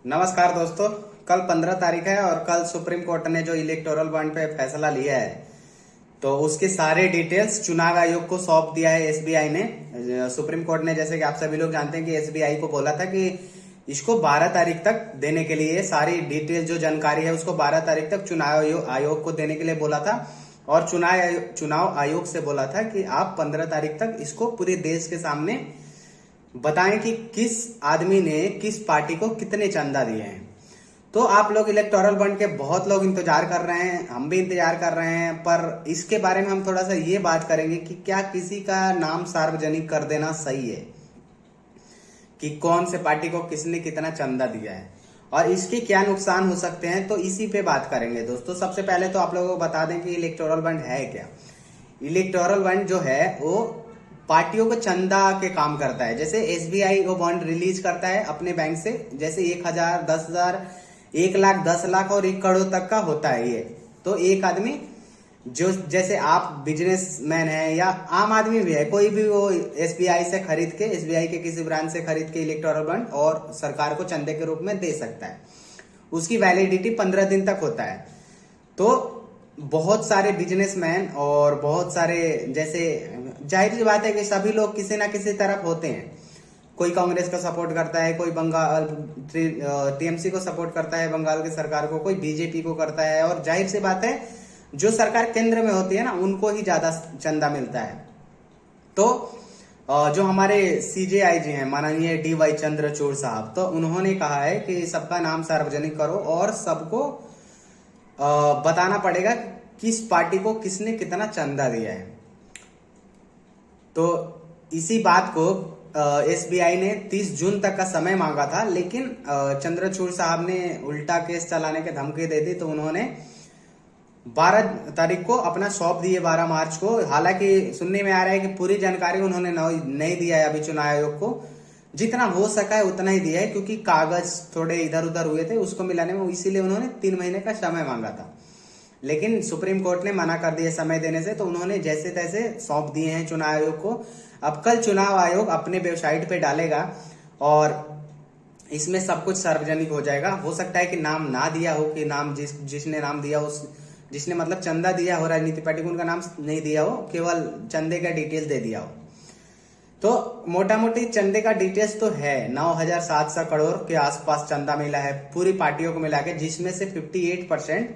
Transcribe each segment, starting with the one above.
नमस्कार दोस्तों। कल 15 तारीख है और कल सुप्रीम कोर्ट ने जो इलेक्टोरल बॉन्ड पे फैसला लिया है तो उसके सारे डिटेल्स चुनाव आयोग को सौंप दिया है एसबीआई ने। सुप्रीम कोर्ट ने, जैसे कि आप सभी लोग जानते हैं कि एसबीआई को बोला था कि इसको 12 तारीख तक देने के लिए सारी डिटेल जो जानकारी है उसको 12 तारीख तक चुनाव आयोग को देने के लिए बोला था। और चुनाव आयोग से बोला था कि आप 15 तारीख तक इसको पूरे देश के सामने बताएं कि किस आदमी ने किस पार्टी को कितने चंदा दिए हैं। तो आप लोग इलेक्टोरल बॉन्ड के बहुत लोग इंतजार कर रहे हैं, हम भी इंतजार कर रहे हैं, पर इसके बारे में हम थोड़ा सा ये बात करेंगे कि क्या किसी का नाम सार्वजनिक कर देना सही है, कि कौन से पार्टी को किसने कितना चंदा दिया है और इसके क्या नुकसान हो सकते हैं। तो इसी पे बात करेंगे दोस्तों। सबसे पहले तो आप लोगों को बता दें कि इलेक्टोरल बॉन्ड है क्या। इलेक्टोरल बॉन्ड जो है वो पार्टियों को चंदा के काम करता है। जैसे एसबीआई वो बॉन्ड रिलीज करता है अपने बैंक से, जैसे 1,000, 10,000, 1,00,000, 10,00,000 और 1 करोड़ तक का होता है ये। तो एक आदमी जो, जैसे आप बिजनेसमैन है या आम आदमी भी है, कोई भी वो एसबीआई से खरीद के, एसबीआई के किसी ब्रांच से खरीद के इलेक्टोरल बॉन्ड और सरकार को चंदे के रूप में दे सकता है। उसकी वैलिडिटी 15 दिन तक होता है। तो बहुत सारे बिजनेसमैन और बहुत सारे, जैसे जाहिर सी बात है कि सभी लोग किसी ना किसी तरफ होते हैं। कोई कांग्रेस का सपोर्ट करता है, कोई बंगाल टीएमसी को सपोर्ट करता है, बंगाल की सरकार को, कोई बीजेपी को करता है। और जाहिर सी बात है जो सरकार केंद्र में होती है ना, उनको ही ज्यादा चंदा मिलता है। तो जो हमारे सीजेआईजी हैं माननीय DY चंद्रचूड़ साहब, तो उन्होंने कहा है कि सबका नाम सार्वजनिक करो और सबको बताना पड़ेगा किस पार्टी को किसने कितना चंदा दिया है। तो इसी बात को एसबीआई ने 30 जून तक का समय मांगा था, लेकिन चंद्रचूड़ साहब ने उल्टा केस चलाने की धमकी दे दी। तो उन्होंने 12 तारीख को अपना सौंप दिए, 12 मार्च को। हालांकि सुनने में आ रहा है कि पूरी जानकारी उन्होंने नहीं दिया है अभी चुनाव आयोग को। जितना हो सका है उतना ही दिया है, क्योंकि कागज थोड़े इधर उधर हुए थे उसको मिलाने में, इसीलिए उन्होंने 3 महीने का समय मांगा था। लेकिन सुप्रीम कोर्ट ने मना कर दिया समय देने से, तो उन्होंने जैसे तैसे सौंप दिए हैं चुनाव आयोग को। अब कल चुनाव आयोग अपने वेबसाइट पे डालेगा और इसमें सब कुछ सार्वजनिक हो जाएगा। हो सकता है कि नाम ना दिया हो, कि नाम जिसने नाम दिया हो, जिसने मतलब चंदा दिया हो राजनीतिक पार्टी को, उनका नाम नहीं दिया हो, केवल चंदे का डिटेल्स दे दिया हो। तो मोटा मोटी चंदे का डिटेल्स तो है, 9,700 करोड़ के आसपास चंदा मिला है पूरी पार्टियों को मिला के, जिसमें से 58%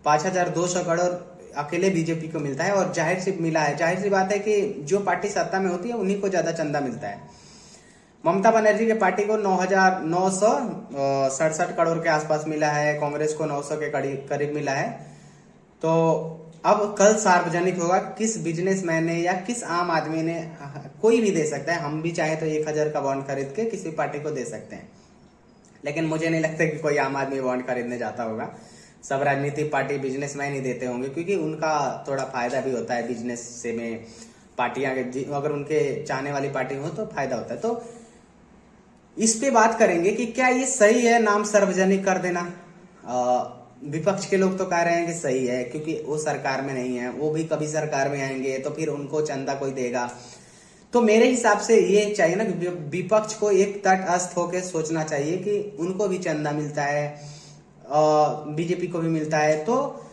5,200 करोड़ अकेले बीजेपी को मिलता है। और जाहिर सी बात है कि जो पार्टी सत्ता में होती है उन्हीं को ज्यादा चंदा मिलता है। ममता बनर्जी के पार्टी को 9,967 करोड़ के आसपास मिला है, कांग्रेस को 900 के करीब मिला है। तो अब कल सार्वजनिक होगा किस बिजनेसमैन ने या किस आम आदमी ने, कोई भी दे सकता है। हम भी चाहे तो 1,000 का बॉन्ड खरीद के किसी पार्टी को दे सकते हैं, लेकिन मुझे नहीं लगता कि कोई आम आदमी बॉन्ड खरीदने जाता होगा। सब राजनीतिक पार्टी बिजनेसमैन ही देते होंगे, क्योंकि उनका थोड़ा फायदा भी होता है बिजनेस से में। पार्टियां अगर उनके चाहने वाली पार्टी हो तो फायदा होता है। तो इस पे बात करेंगे कि क्या ये सही है नाम सार्वजनिक कर देना। विपक्ष के लोग तो कह रहे हैं कि सही है, क्योंकि वो सरकार में नहीं है, वो भी कभी सरकार में आएंगे तो फिर उनको चंदा कोई देगा। तो मेरे हिसाब से ये चाहिए ना कि विपक्ष को एक तटस्थ होकर सोचना चाहिए कि उनको भी चंदा मिलता है, बीजेपी को भी मिलता है। तो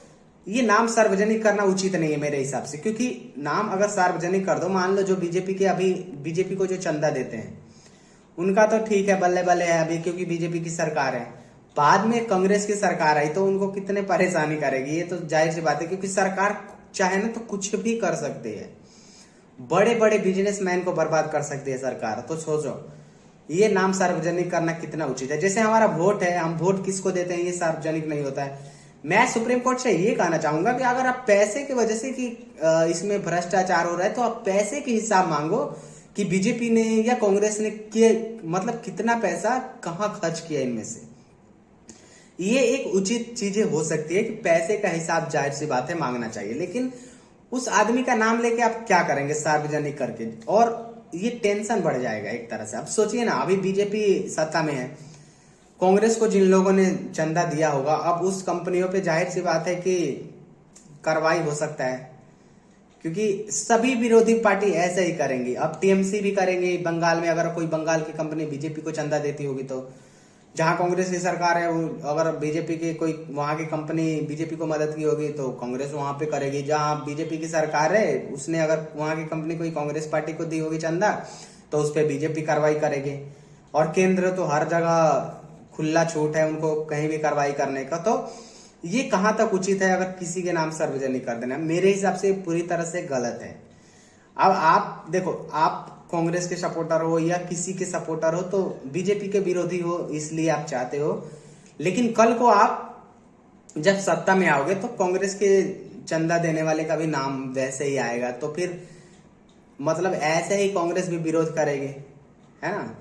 ये नाम सार्वजनिक करना उचित नहीं है मेरे हिसाब से, क्योंकि नाम अगर सार्वजनिक कर दो, मान लो जो बीजेपी को जो चंदा देते हैं उनका तो ठीक है, बल्ले बल्ले है अभी, क्योंकि बीजेपी की सरकार है। बाद में कांग्रेस की सरकार आई तो उनको कितने परेशानी करेगी, ये तो जाहिर सी बात है, क्योंकि सरकार चाहे ना तो कुछ भी कर सकती है, बड़े बड़े बिजनेसमैन को बर्बाद कर सकती है सरकार। तो सोचो ये नाम सार्वजनिक करना कितना उचित है। जैसे हमारा वोट है, हम वोट किसको देते हैं ये सार्वजनिक नहीं होता है। मैं सुप्रीम कोर्ट से ये कहना चाहूंगा कि अगर आप पैसे की वजह से कि इसमें भ्रष्टाचार हो रहा है, तो आप पैसे के हिसाब मांगो कि बीजेपी ने या कांग्रेस ने मतलब कितना पैसा कहां खर्च किया इनमें से। ये एक उचित चीजें हो सकती है कि पैसे का हिसाब जाहिर सी बात है मांगना चाहिए, लेकिन उस आदमी का नाम लेके आप क्या करेंगे सार्वजनिक करके, और ये टेंशन बढ़ जाएगा एक तरह से। अब सोचिए ना, अभी बीजेपी सत्ता में है, कांग्रेस को जिन लोगों ने चंदा दिया होगा, अब उस कंपनियों पे जाहिर सी बात है कि कार्रवाई हो सकता है, क्योंकि सभी विरोधी पार्टी ऐसे ही करेंगी। अब टीएमसी भी करेंगे बंगाल में, अगर कोई बंगाल की कंपनी बीजेपी को चंदा देती होगी तो जहां कांग्रेस की सरकार है, अगर बीजेपी की कोई वहां की कंपनी बीजेपी को मदद की होगी तो कांग्रेस वहां पे करेगी। जहां बीजेपी की सरकार है, उसने अगर वहां की कंपनी कोई कांग्रेस पार्टी को दी होगी चंदा, तो उस पर बीजेपी कार्रवाई करेगी। और केंद्र तो हर जगह खुला छूट है उनको कहीं भी कार्रवाई करने का। तो ये कहां तक उचित है अगर किसी के नाम सार्वजनिक कर देना? मेरे हिसाब से पूरी तरह से गलत है। अब आप देखो, आप कांग्रेस के सपोर्टर हो या किसी के सपोर्टर हो, तो बीजेपी के विरोधी हो इसलिए आप चाहते हो, लेकिन कल को आप जब सत्ता में आओगे तो कांग्रेस के चंदा देने वाले का भी नाम वैसे ही आएगा, तो फिर मतलब ऐसे ही कांग्रेस भी विरोध करेगी, है ना।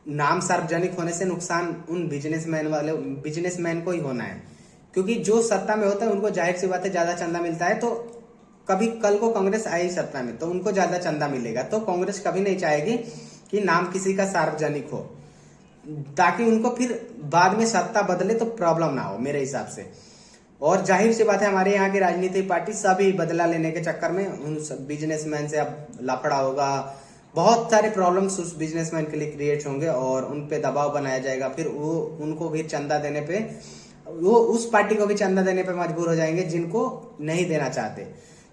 नाम सार्वजनिक होने से नुकसान उन बिजनेसमैन को ही होना है, क्योंकि जो सत्ता में होता है उनको जाहिर सी बात है ज्यादा चंदा मिलता है। तो कभी कल को कांग्रेस आई सत्ता में तो उनको ज्यादा चंदा मिलेगा, तो कांग्रेस कभी नहीं चाहेगी कि नाम किसी का सार्वजनिक हो, ताकि उनको फिर बाद में सत्ता बदले तो प्रॉब्लम ना हो, मेरे हिसाब से। और जाहिर सी बात है हमारे यहाँ की राजनीतिक पार्टी सभी बदला लेने के चक्कर में उन बिजनेसमैन से अब लफड़ा होगा, बहुत सारे प्रॉब्लम्स उस बिजनेसमैन के लिए क्रिएट होंगे और उन पे दबाव बनाया जाएगा। फिर वो उनको भी चंदा देने पे, वो उस पार्टी को भी चंदा देने पे मजबूर हो जाएंगे जिनको नहीं देना चाहते।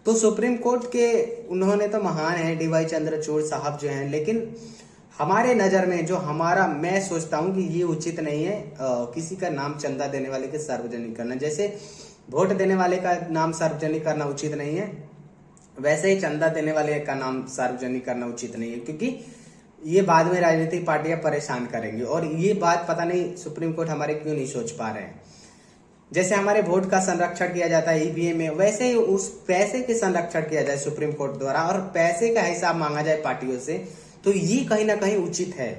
तो सुप्रीम कोर्ट के उन्होंने तो महान है डीवाई चंद्रचूड़ साहब जो हैं, लेकिन हमारे नजर में जो हमारा, मैं सोचता हूं कि ये उचित नहीं है किसी का नाम चंदा देने वाले के सार्वजनिक करना। जैसे वोट देने वाले का नाम सार्वजनिक करना उचित नहीं है, वैसे ही चंदा देने वाले का नाम सार्वजनिक करना उचित नहीं है, क्योंकि ये बाद में राजनीतिक पार्टियां परेशान करेंगी। और ये बात पता नहीं सुप्रीम कोर्ट हमारे क्यों नहीं सोच पा रहे हैं। जैसे हमारे वोट का संरक्षण किया जाता है ईवीएम में, वैसे ही उस पैसे के संरक्षण किया जाए सुप्रीम कोर्ट द्वारा और पैसे का हिसाब मांगा जाए पार्टियों से, तो ये कहीं ना कहीं उचित है।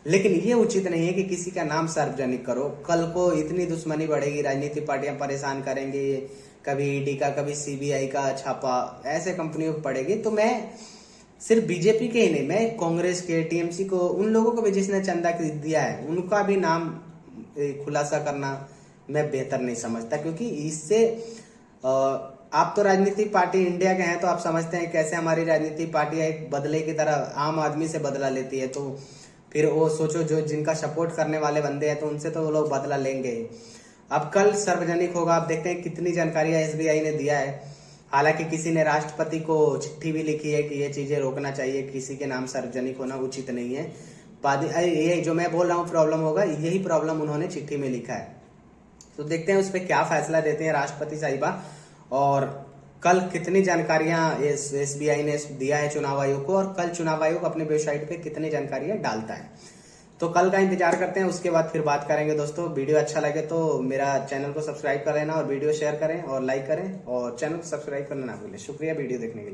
लेकिन ये उचित नहीं है कि किसी का नाम सार्वजनिक करो। कल को इतनी दुश्मनी बढ़ेगी, राजनीतिक पार्टियां परेशान करेंगे, कभी ईडी का कभी सीबीआई का छापा ऐसे कंपनियों को पड़ेगी। तो मैं सिर्फ बीजेपी के ही नहीं, मैं कांग्रेस के, टीएमसी को, उन लोगों को भी जिसने चंदा दिया है उनका भी नाम खुलासा करना मैं बेहतर नहीं समझता, क्योंकि इससे आप तो राजनीतिक पार्टी इंडिया के हैं तो आप समझते हैं कैसे हमारी राजनीतिक पार्टियां एक बदले की तरह आम आदमी से बदला लेती है। तो फिर वो सोचो जो जिनका सपोर्ट करने वाले बंदे हैं तो उनसे तो वो लोग बदला लेंगे। अब कल सार्वजनिक होगा, आप देखते हैं कितनी जानकारियां एसबीआई ने दिया है। हालांकि किसी ने राष्ट्रपति को चिट्ठी भी लिखी है कि ये चीजें रोकना चाहिए, किसी के नाम सार्वजनिक होना उचित नहीं है। ये जो मैं बोल रहा हूँ प्रॉब्लम होगा, यही प्रॉब्लम उन्होंने चिट्ठी में लिखा है। तो देखते हैं उस पर क्या फैसला देते हैं राष्ट्रपति साहिबा, और कल कितनी जानकारियां एसबीआई ने दिया है चुनाव आयोग को, और कल चुनाव आयोग अपने वेबसाइट पे कितनी जानकारियां डालता है। तो कल का इंतजार करते हैं, उसके बाद फिर बात करेंगे। दोस्तों वीडियो अच्छा लगे तो मेरा चैनल को सब्सक्राइब कर लेना और वीडियो शेयर करें और लाइक करें, और चैनल को सब्सक्राइब करना ना भूलें। शुक्रिया वीडियो देखने के लिए।